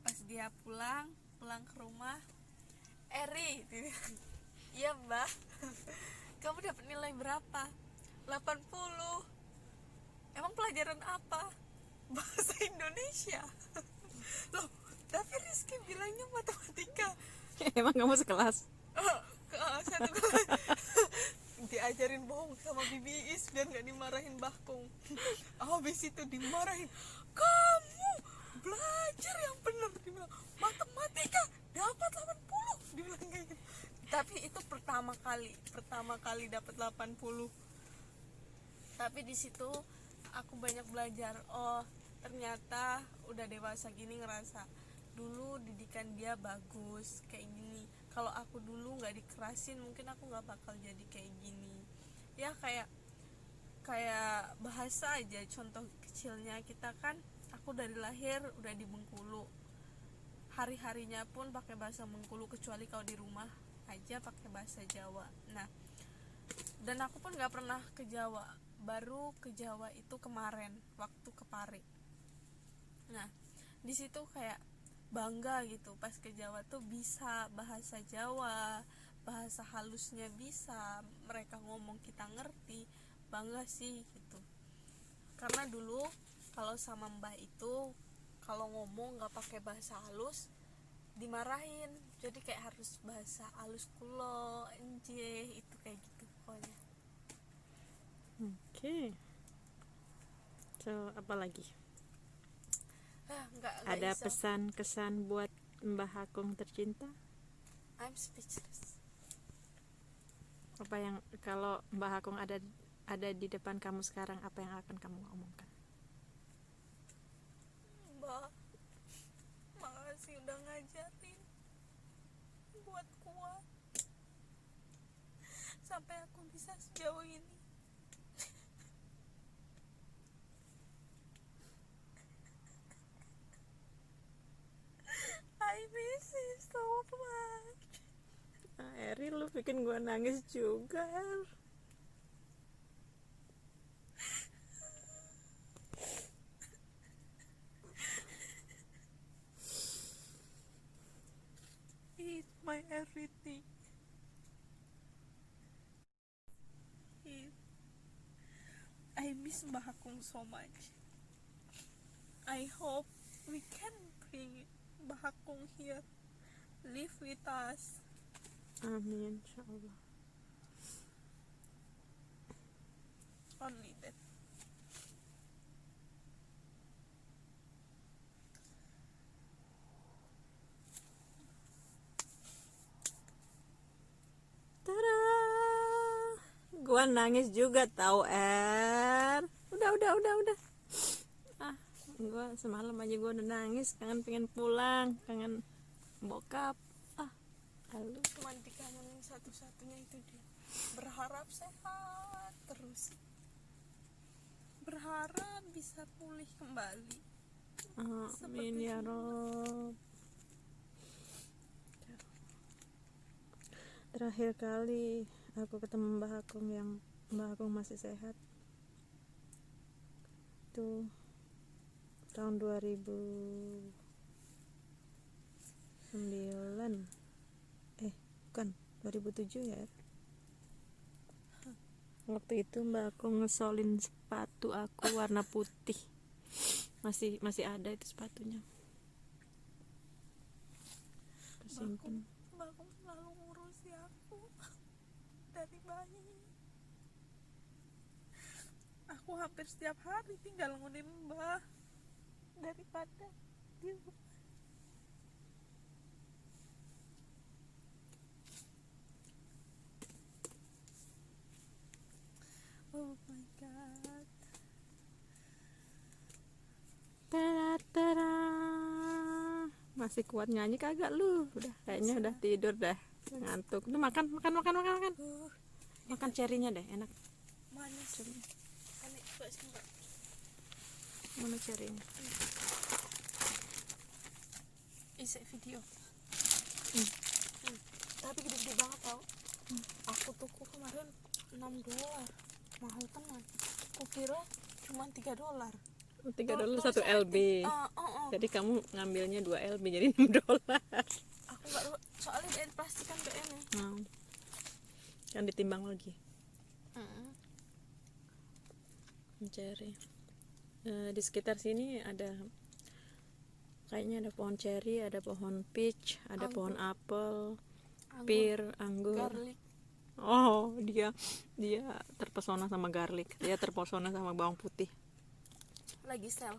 Pas dia pulang ke rumah, Eri, iya Mbah, kamu dapat nilai berapa? 80. Emang pelajaran apa? Bahasa Indonesia. Loh, tapi Rizky bilangnya matematika. Emang kamu sekelas? Satu kali diajarin bohong sama Bibi Is biar nggak dimarahin Mbahkung. Habis itu dimarahin, kamu belajar yang benar, dibilang matematika dapat 80, dibilang kayak gitu. Tapi itu pertama kali dapat 80. Tapi di situ aku banyak belajar. Oh, ternyata udah dewasa gini ngerasa dulu didikan dia bagus kayak gini. Kalau aku dulu nggak dikerasin mungkin aku nggak bakal jadi kayak gini ya. Kayak bahasa aja, contoh kecilnya kita kan, aku dari lahir udah di Bengkulu, hari-harinya pun pakai bahasa Bengkulu, kecuali kalau di rumah aja pakai bahasa Jawa. Nah, dan aku pun nggak pernah ke Jawa, baru ke Jawa itu kemarin waktu ke Pare. Nah, di situ kayak bangga gitu, pas ke Jawa tuh bisa bahasa Jawa, bahasa halusnya bisa, mereka ngomong kita ngerti, bangga sih gitu. Karena dulu kalau sama Mbah itu kalau ngomong nggak pakai bahasa halus dimarahin, jadi kayak harus bahasa halus kulo enje, itu kayak gitu pokoknya. Oke. So, apa lagi? Nggak Ada iso. pesan kesan buat Mbah Hakung tercinta? I'm speechless. Apa yang kalau Mbah Hakung ada di depan kamu sekarang, apa yang akan kamu omongkan? Mbak, makasih udah ngajarin buat kuat sampai aku bisa sejauh ini. I miss you so much. Eri, lu bikin gua nangis juga. He's my everything. I miss Mbah Hakung so much. I hope we can bring Mbah Hakung here, live with us. Amin, insyaallah. Only that. Tada! Gua nangis juga tahu, Udah. Gua semalam aja gua udah nangis, pengen pulang, pengen bokap. Lalu Cuman dikangenin satu-satunya itu dia. Berharap sehat terus. Berharap bisa pulih kembali. amin ya Rob. Terakhir kali aku ketemu Mbah Hakung yang Mbah Hakung masih sehat itu tahun 2009, bukan 2007 ya. Waktu itu Mbak Hakung ngesolin sepatu aku warna putih, masih ada itu sepatunya, tersimpan. Mbak Hakung selalu ngurusi aku dari bayi. Aku hampir setiap hari tinggal ngunin Mbah daripada di rumah. Oh my god. Tada. Masih kuat nyanyi kagak lu? Udah kayaknya udah tidur dah, ngantuk. Udah makan. Makan cerinya deh, enak. Manis. Aneh juga sih Mbak. Mana cerinya? Isi video. Tapi gede-gede banget tau. Aku tuku kemarin $6, mahal teman. Kukira cuma $3. $3 1 LB. Jadi kamu ngambilnya 2 LB jadi $6. Aku nggak, soalnya dari plastik kan gak enak. Kan ditimbang lagi. Ceri. Di sekitar sini ada kayaknya ada pohon ceri, ada pohon peach, ada pohon apel, pir, anggur. Garlic. Oh, dia terpesona sama garlic. Dia terpesona sama bawang putih. Lagi sel.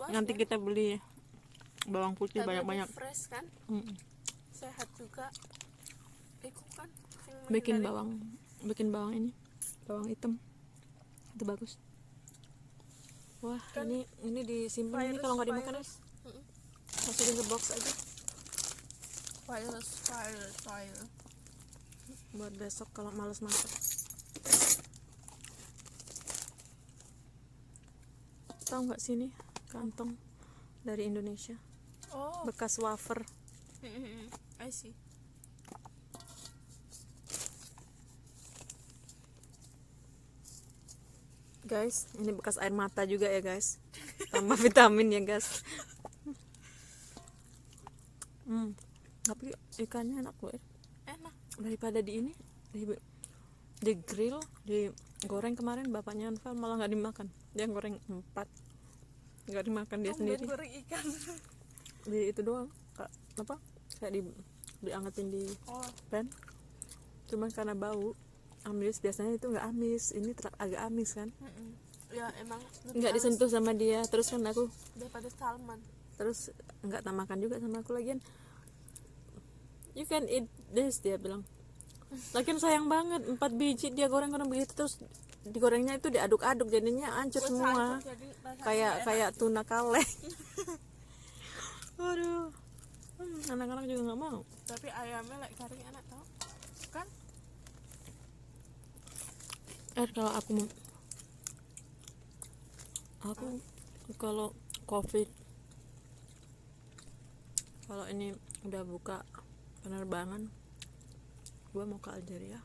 Nanti kita beli bawang putih Tapi banyak-banyak. lebih fresh kan, sehat juga. Iku kan Bikin bawang ini, bawang hitam itu bagus. Wah, Kan ini disimpan ini kalau nggak dimakan ya. Masukin ke box aja file. buat besok kalau males masak. Tahu nggak sini kantong dari Indonesia, Oh. bekas wafer. I see. Guys, ini bekas air mata juga ya guys, tambah vitamin ya guys. Tapi ikannya enak loh, Enak. daripada di ini di grill, digoreng. Kemarin bapaknya Anfal malah nggak dimakan, dia goreng 4, nggak dimakan dia sendiri. Goreng ikan. Di itu doang, apa kayak diangetin di Oh. pan, cuman karena bau amis. Biasanya itu nggak amis, ini agak amis kan, Ya emang nggak disentuh sama dia. Terus kan aku daripada salmon. terus nggak tak makan juga sama aku. Lagian you can eat this, dia bilang. Lagian sayang banget, 4 biji dia goreng-goreng begitu, terus digorengnya itu diaduk-aduk jadinya hancur semua, Jadi rasanya kayak tuna kaleng. Aduh, anak-anak juga nggak mau. tapi ayamnya like garing enak tau kan. Kalau aku kalau COVID, kalau ini udah buka penerbangan, gue mau ke Algeria.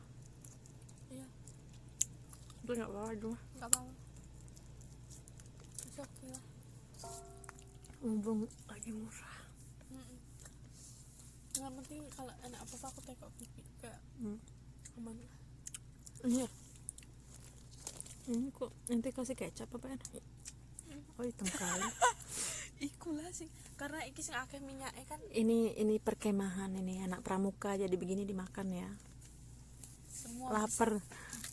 Iya, Itu nggak apa-apa cuma nggak apa-apa. It's okay lah. mumpung lagi murah. Yang penting kalau enak apa-apa aku tengok pipi kayak aman lah. Iya, ini kok nanti kasih kecap apa enak? Oh, hitam kali. Iku lah sih, karena iki sing akeh minyaknya kan. Ini perkemahan, ini anak pramuka, jadi begini dimakan ya. Semua Lapar,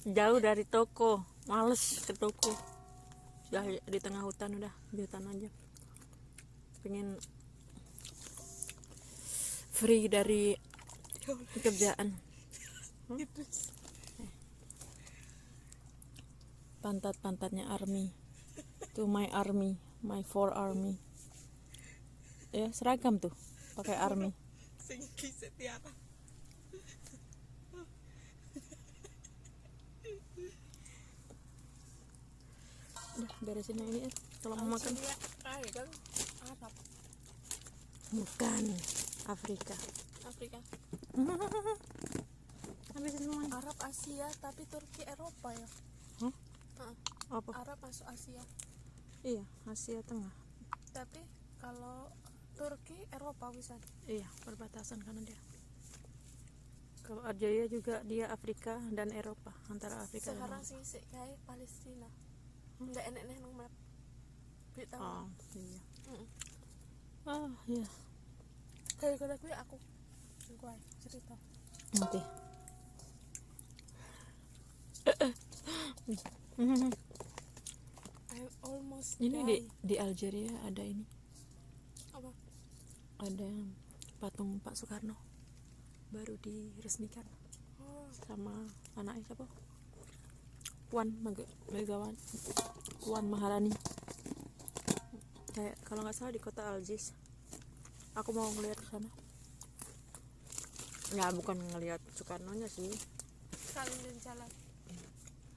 jauh dari toko, males ke toko. Sudah di tengah hutan, udah di hutan aja. Pengen free dari kerjaan. gitu. Pantat-pantatnya army, to my army, my 4 army. Ya seragam tuh, pakai army. Sing iki setiara. Udah beresin yang ini ya, kalau mau makan. Algeria kayak kan Arab, Bukan, Afrika. Afrika. Habisin semuanya. Arab Asia tapi Turki Eropa ya. Hah? Heeh. Apa? Arab masuk Asia. Iya, Asia Tengah. Tapi kalau Turki Eropa bisa. Iya, perbatasan karena dia. Kalau Algeria juga dia Afrika dan Eropa, antara Afrika Sekarang dan sing sik kae Palestina. Enggak enek neh nang map. Beritahu. Oh, iya. Heeh. Oh, iya. Gara-gara gue aku cerita. Nanti. I almost Ini die. di Algeria ada ini, Apa? ada patung Pak Soekarno baru diresmikan Oh, sama anaknya siapa? Puan Megawati, Puan Maharani. Kayak kalau nggak salah di kota Algiers. Aku mau ngeliat ke sana. Ya bukan ngeliat Soekarno-nya sih. saling dan jalan.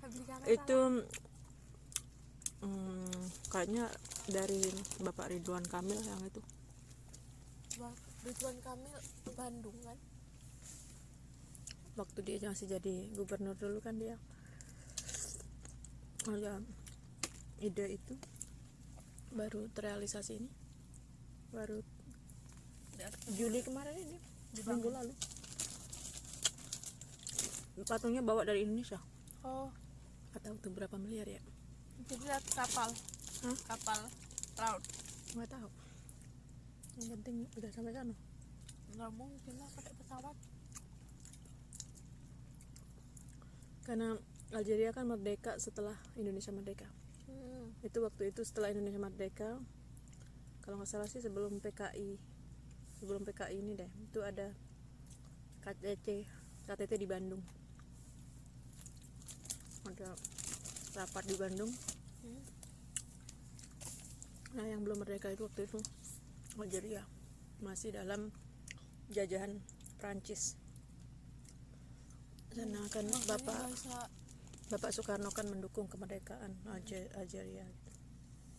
Beli kamera Itu kayaknya dari Bapak Ridwan Kamil yang itu. lah. Ridwan Kamil Bandung kan. Waktu dia masih jadi gubernur dulu kan dia ada ide itu, baru terrealisasi ini baru Juli kemarin ini, minggu lalu. Patungnya bawa dari Indonesia, Oh, atau tuh berapa miliar ya, jadi lihat kapal. Hah? Kapal laut. nggak tahu. Yang penting udah sampai sana. Nggak mungkin lah pakai pesawat. Karena Algeria kan merdeka setelah Indonesia merdeka. Itu waktu itu setelah Indonesia merdeka, kalau nggak salah sih sebelum PKI ini deh, itu ada KTT di Bandung, ada rapat di Bandung. Nah yang belum merdeka itu waktu itu Algeria masih dalam jajahan Prancis. Karena kan Bapak Soekarno kan mendukung kemerdekaan Algeria gitu.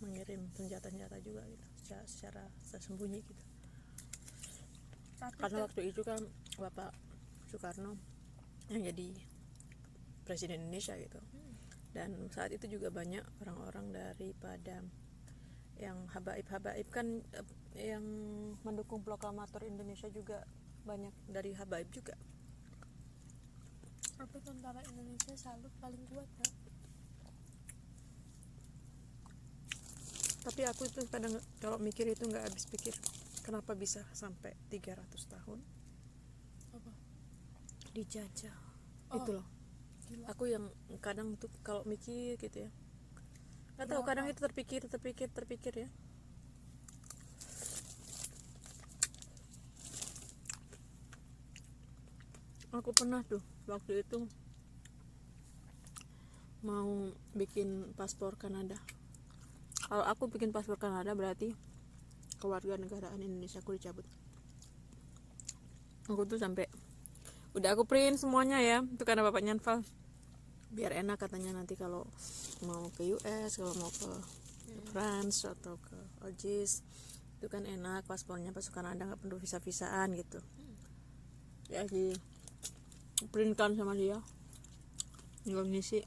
Mengirim senjata-senjata juga gitu. secara tersembunyi gitu. Tapi Karena waktu itu kan Bapak Soekarno yang jadi Presiden Indonesia gitu. Dan saat itu juga banyak orang-orang daripada yang habaib kan, yang mendukung proklamator Indonesia juga banyak dari habaib juga. tapi tentara Indonesia selalu paling kuat ya. Tapi aku itu kadang kalau mikir itu nggak habis pikir, kenapa bisa sampai 300 tahun Apa? dijajah. Oh, Itu loh. gila. Aku yang kadang tuh kalau mikir gitu ya, nggak tahu, kadang itu terpikir ya. Aku pernah tuh waktu itu mau bikin paspor Kanada. Kalau aku bikin paspor Kanada berarti kewarganegaraan Indonesia aku dicabut. Aku tuh sampai udah aku print semuanya ya, itu karena bapaknya Nval, biar enak katanya nanti kalau mau ke US, kalau mau ke France atau ke OJIS itu kan enak paspornya, paspor Kanada nggak perlu visa-visaan gitu. Ya di printkan sama dia, tinggal ngisi.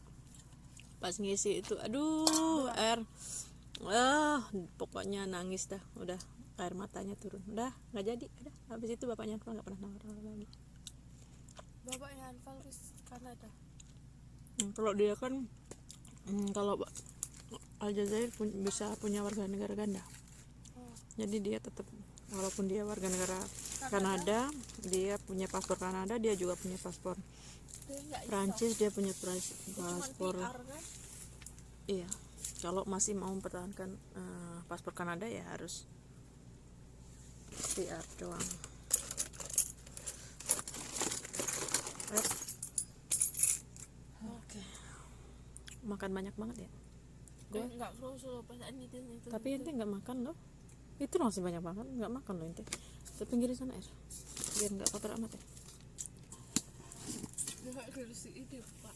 Pas ngisi itu aduh pokoknya nangis dah, udah air matanya turun, udah nggak jadi, udah habis itu bapaknya nggak pernah nawar lagi. Bapaknya Anfal ke Kanada. Kalau dia kan kalau Aljazair bisa punya warga negara ganda, jadi dia tetap walaupun dia warga negara Kanada, dia punya paspor Kanada, dia juga punya paspor Dia nggak iso. Prancis, dia punya Cuman paspor. PR kan. Iya, kalau masih mau mempertahankan paspor Kanada ya harus PR doang. Oke. Makan banyak banget ya. Gue Nggak kerusuh perasaan itu. tapi ente nggak makan loh. Itu masih banyak banget, nggak makan loh ente. Ke pinggir sana es, biar nggak kotor amat ya. Dia nggak kerusuh itu pak.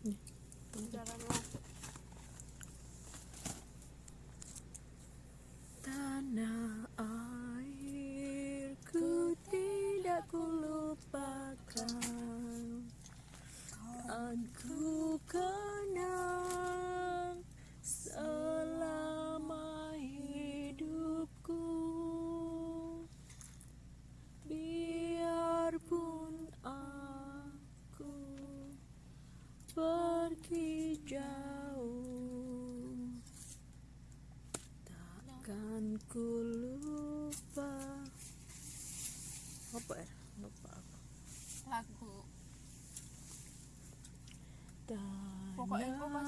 Nih. Jangan masuk. Tanah airku tidak kulupakan, kan ku kenang selama hidupku, biarpun aku pergi jauh, takkan ku lupa. Apa ya? Lupa apa? Lagu. Pokoknya itu pas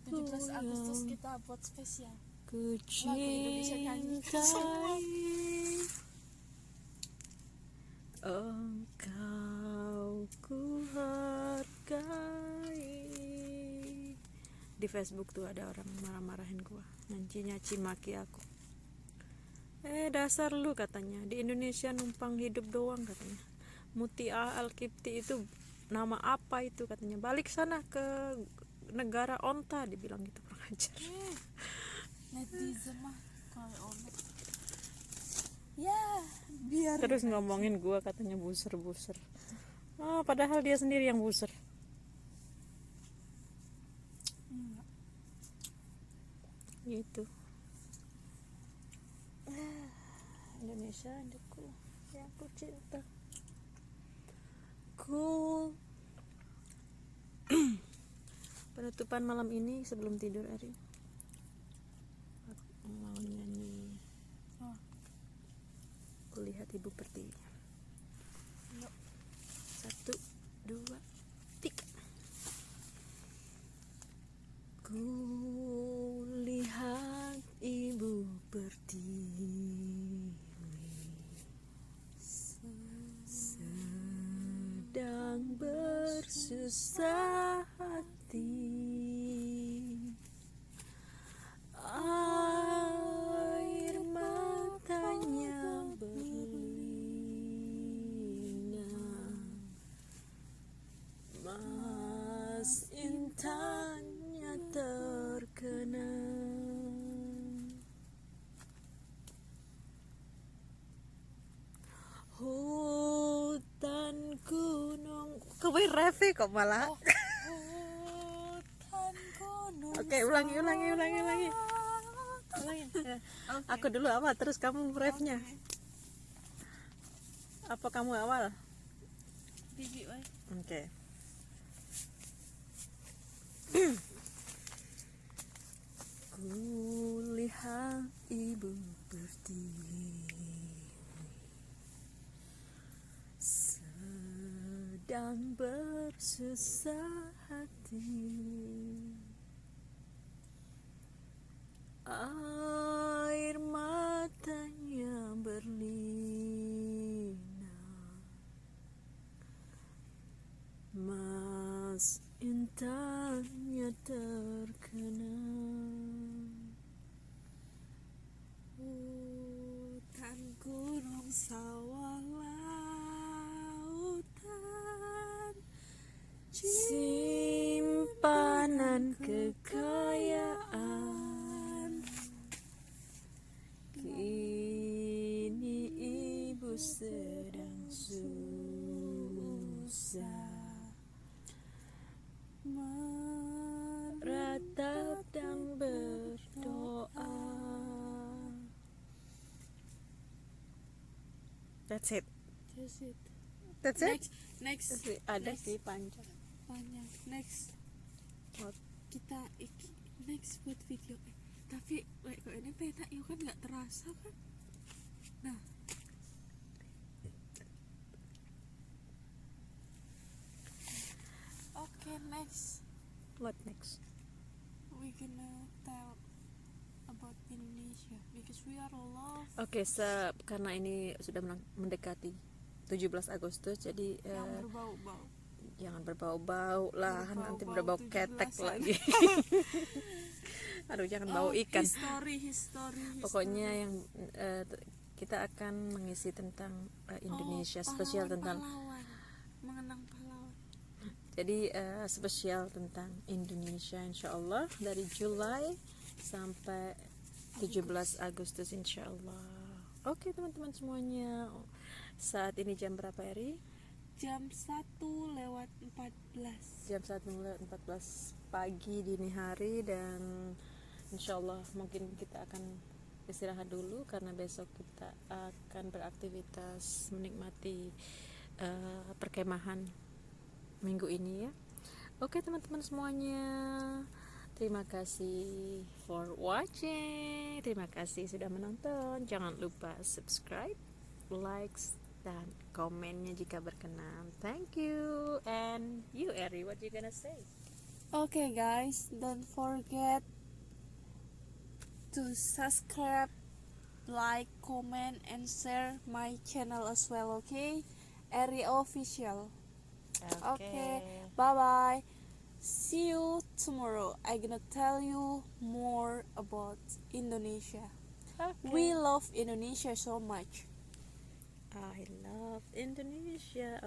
17 Agustus kita buat spesial. Ku Lagu Indonesia nyanyi. cintai engkau, ku hargai. Di Facebook tuh ada orang marah-marahin gua, nyaci maki aku. Dasar lu katanya, di Indonesia numpang hidup doang katanya. Mutia Al-Kipti itu nama apa itu katanya, balik sana ke negara onta, dibilang gitu, kurang ajar. Netizen mah kalau ono. Ya, biar Terus ngomongin gua katanya buser. Padahal dia sendiri yang buser. Gitu. Indonesia adikku yang ku cinta. Penutupan malam ini sebelum tidur Ari, aku mau nyanyi Kulihat Ibu Pertiwi. 1, 2, 3. Kulihat Ibu Pertiwi sedang bersusah hati, air matanya berlinang, mas intannya terkenang. Hutan gunung. Kau main reve kok malah. Hutan gunung. Oke, ulangi. Ulangin. Ya. Aku dulu awal, terus kamu ref-nya. Apa kamu awal? Bibi, woi. Oke. Kulihat ibu berdiri sedang bersusah hati. Air matanya berlinang, mas intannya terkenang. Hutan gunung sawah lautan, Simpanan kekayaan, kini ibu sedang susah, meratap dan berdoa. That's it. Just it. That's it. Next. Ada Next. sih panjang. Panjang. Next. What? Kita next buat video. Tapi kok ini peta yuk kan nggak terasa kan? Nah. Okay, next. What next? We gonna tell about Indonesia because we are love. Oke, karena ini sudah mendekati 17 Agustus, jadi Yang berbau-bau. jangan berbau-bau lah, nanti Berbau-bau berbau ketek 17-an. lagi. Aduh, jangan bau ikan. History. Pokoknya yang kita akan mengisi tentang Indonesia, spesial tentang. pahlawan. Mengenang pahlawan. Jadi spesial tentang Indonesia, insya Allah dari Juli sampai 17 Agustus insya Allah. Oke teman-teman semuanya, saat ini jam berapa Eri? Jam 1:14. Jam 1:14 pagi dini hari, dan insya Allah mungkin kita akan istirahat dulu karena besok kita akan beraktivitas menikmati perkemahan minggu ini ya. Oke teman-teman semuanya, terima kasih for watching, terima kasih sudah menonton. Jangan lupa subscribe, likes, dan komennya jika berkenan. Thank you. And you Eri, what you gonna say? Okay guys, don't forget to subscribe, like, comment, and share my channel as well. Okay, Eri Official. Okay, bye bye. See you tomorrow. I'm gonna tell you more about Indonesia. We love Indonesia so much. I love Indonesia.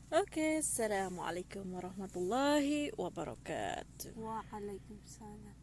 Oke, assalamualaikum warahmatullahi wabarakatuh. Waalaikumsalam.